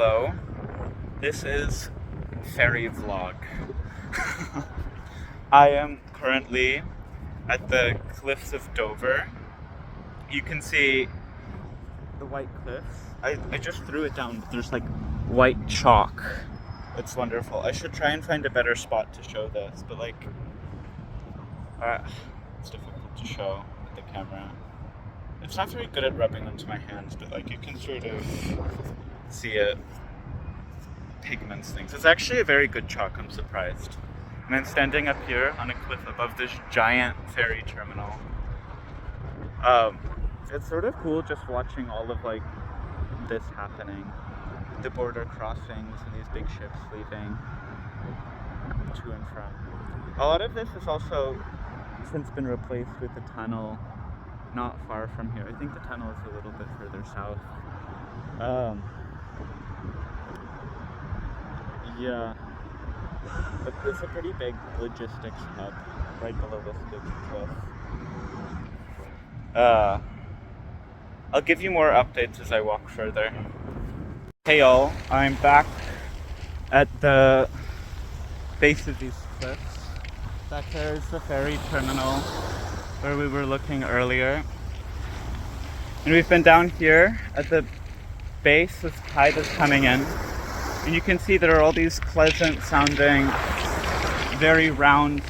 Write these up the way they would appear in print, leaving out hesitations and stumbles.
Hello, this is Ferry Vlog. I am currently at the cliffs of Dover. You can see the white cliffs. I just threw it down, but there's like white chalk. It's wonderful. I should try and find a better spot to show this, but it's difficult to show with the camera. It's not very good at rubbing onto my hands, but you can sort of see it pigments things. It's actually a very good chalk, I'm surprised. And I'm standing up here on a cliff above this giant ferry terminal. It's sort of cool just watching all of this happening. The border crossings and these big ships leaving to and from. A lot of this has also since been replaced with a tunnel not far from here. I think the tunnel is a little bit further south. Yeah, but it's a pretty big logistics hub right below this big cliff. I'll give you more updates as I walk further. Hey y'all, I'm back at the base of these cliffs. Back there is the ferry terminal where we were looking earlier. And we've been down here at the base as tide is coming in. And you can see there are all these pleasant sounding, very round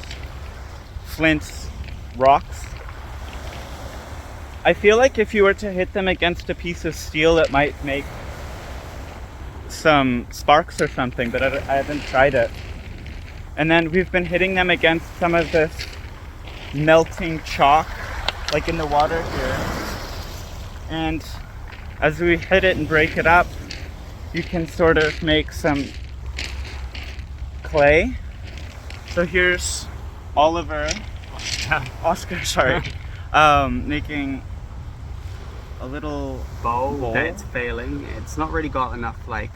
flint rocks. I feel like if you were to hit them against a piece of steel, it might make some sparks or something, but I haven't tried it. And then we've been hitting them against some of this melting chalk, like in the water here. And as we hit it and break it up, you can sort of make some clay. So here's Oscar, sorry, making a little bowl bowl. that it's failing. It's not really got enough I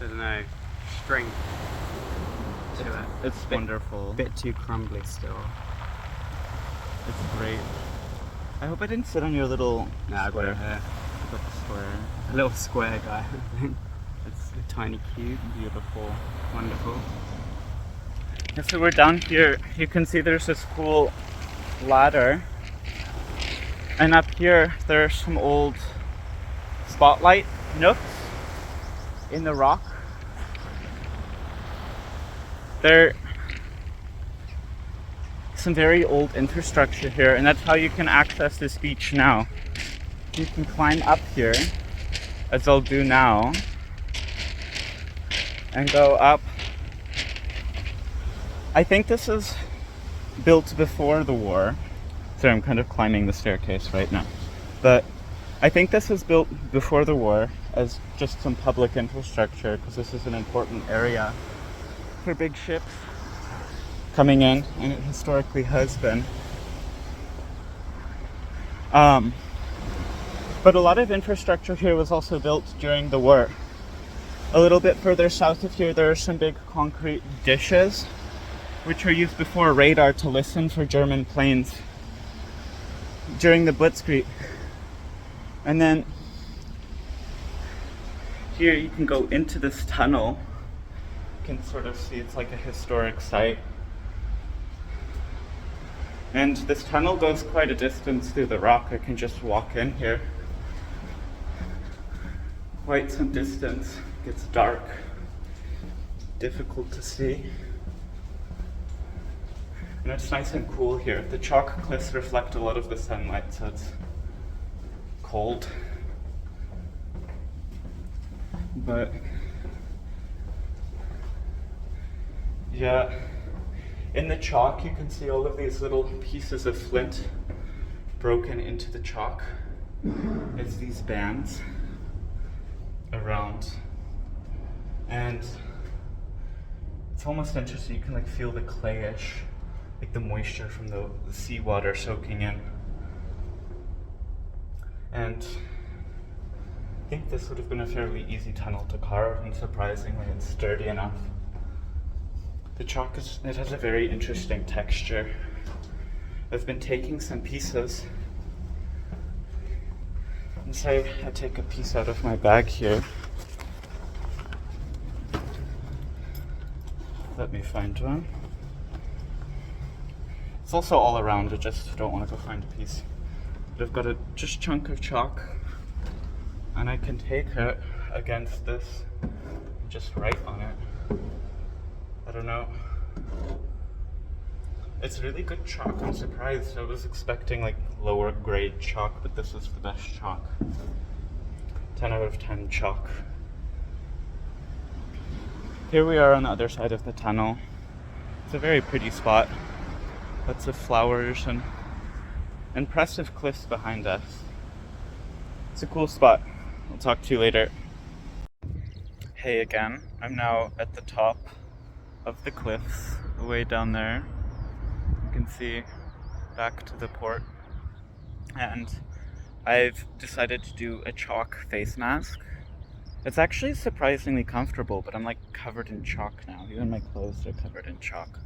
don't know, strength to it. It's wonderful. A bit too crumbly still. It's great. I hope I didn't sit on your little Nah, I got it square. here. Little square. A little square guy, I think. It's A tiny cube. beautiful. Wonderful. And so we're down here. You can see there's this cool ladder. And up here, there are some old spotlight nooks in the rock. There's some very old infrastructure here, and that's how you can access this beach now. You can climb up here, as I'll do now, and go up. I think this is built before the war. Sorry, I'm kind of climbing the staircase right now. But I think this was built before the war as just some public infrastructure, because this is an important area for big ships coming in, and it historically has been. But a lot of infrastructure here was also built during the war. A little bit further south of here, there are some big concrete dishes, which were used before radar to listen for German planes during the Blitzkrieg. And then here you can go into this tunnel. You can sort of see it's like a historic site. And this tunnel goes quite a distance through the rock. I can just walk in here. Quite some distance. It gets dark. Difficult to see. And it's nice and cool here. The chalk cliffs reflect a lot of the sunlight, so it's cold. But yeah, in the chalk you can see all of these little pieces of flint broken into the chalk. It's these bands around, and it's almost interesting. You can feel the clayish, the moisture from the seawater soaking in. And I think this would have been a fairly easy tunnel to carve, and surprisingly it's sturdy enough. The chalk it has a very interesting texture. I've been taking some pieces say I take a piece out of my bag here. Let me find one. It's also all around, I just don't want to go find a piece. But I've got a just chunk of chalk, and I can take it against this, just write on it. I don't know. It's really good chalk. I'm surprised. I was expecting like lower grade chalk, but this is the best chalk. 10 out of 10 chalk. Here we are on the other side of the tunnel. It's a very pretty spot. Lots of flowers and impressive cliffs behind us. It's a cool spot. I'll talk to you later. Hey again. I'm now at the top of the cliffs, way down there. You can see back to the port. And I've decided to do a chalk face mask. It's actually surprisingly comfortable, but I'm like covered in chalk now. Even my clothes are covered in chalk.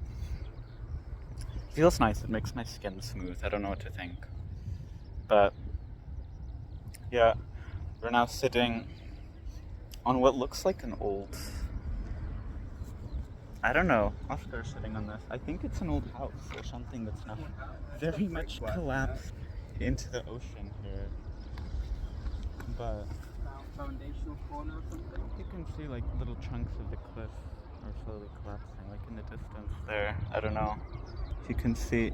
Feels nice. It makes my skin smooth. I don't know what to think. But yeah, we're now sitting on what looks like an old, I don't know, Oscar's sitting on this. I think it's an old house or something that's now very much collapsed into the ocean here. But Foundational corner or something? you can see like little chunks of the cliff are slowly collapsing, like in the distance there. I don't know if you can see.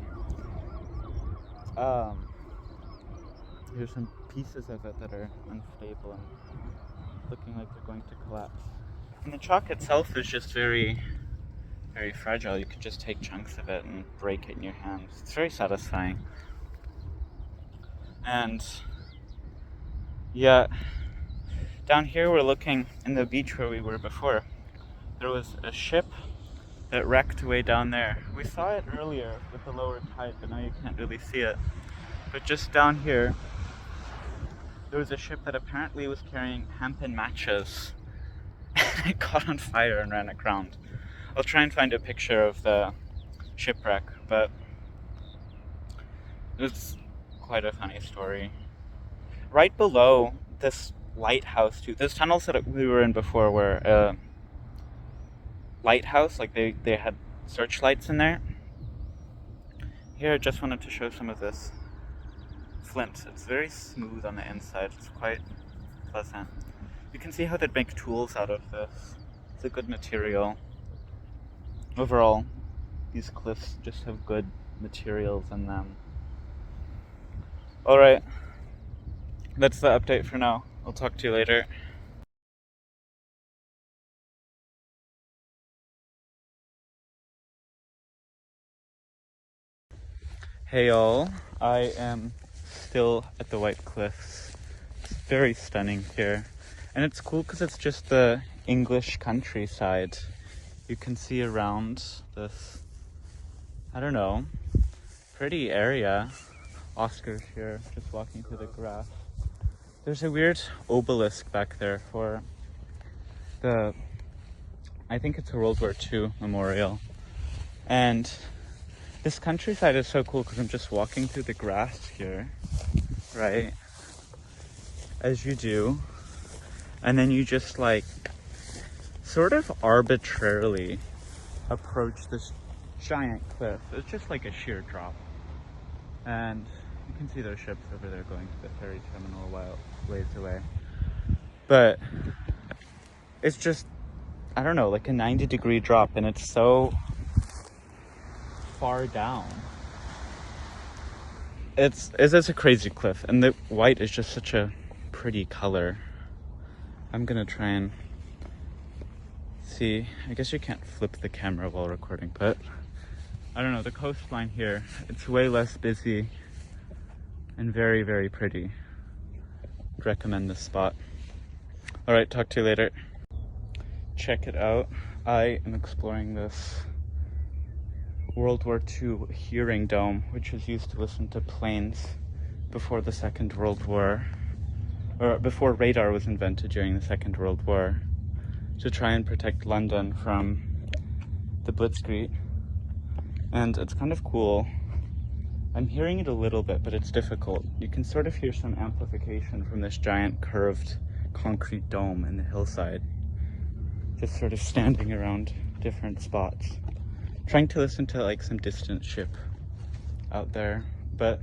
Here's some pieces of it that are unstable and looking like they're going to collapse. And the chalk itself is just very fragile. You could just take chunks of it and break it in your hands. It's very satisfying. And yeah, down here we're looking in the beach where we were before. There was a ship that wrecked way down there. We saw it earlier with the lower tide, but now you can't really see it. But just down here, there was a ship that apparently was carrying hemp and matches. And it caught on fire and ran aground. I'll try and find a picture of the shipwreck, but it was quite a funny story. Right below this lighthouse too, those tunnels that we were in before were a lighthouse, like they had searchlights in there. Here I just wanted to show some of this flint. It's very smooth on the inside, it's quite pleasant. You can see how they'd make tools out of this. It's a good material. Overall, these cliffs just have good materials in them. Alright, that's the update for now. I'll talk to you later. Hey all, I am still at the White Cliffs. It's very stunning here. And it's cool because it's just the English countryside. You can see around this, I don't know, pretty area. Oscar's here, just walking through the grass. There's a weird obelisk back there for the, I think it's a World War II memorial. And this countryside is so cool because I'm just walking through the grass here, right? As you do. And then you just like sort of arbitrarily approach this giant cliff. It's just like a sheer drop. And you can see those ships over there going to the ferry terminal a while ways away. But it's just, I don't know, like a 90-degree drop, and it's so far down. It's a crazy cliff, and the white is just such a pretty color. I'm gonna try and see. I guess you can't flip the camera while recording, but I don't know, the coastline here, it's way less busy and very, very pretty. I'd recommend this spot. Alright, talk to you later. Check it out. I am exploring this World War II hearing dome, which was used to listen to planes before the Second World War, or before radar was invented during the Second World War, to try and protect London from the Blitzkrieg. And it's kind of cool I'm hearing it a little bit, but it's difficult. You can sort of hear some amplification from this giant curved concrete dome in the hillside. Just sort of standing around different spots. Trying to listen to like some distant ship out there, but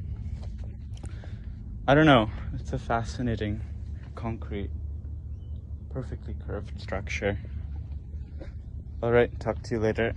I don't know. It's a fascinating concrete, perfectly curved structure. All right, talk to you later.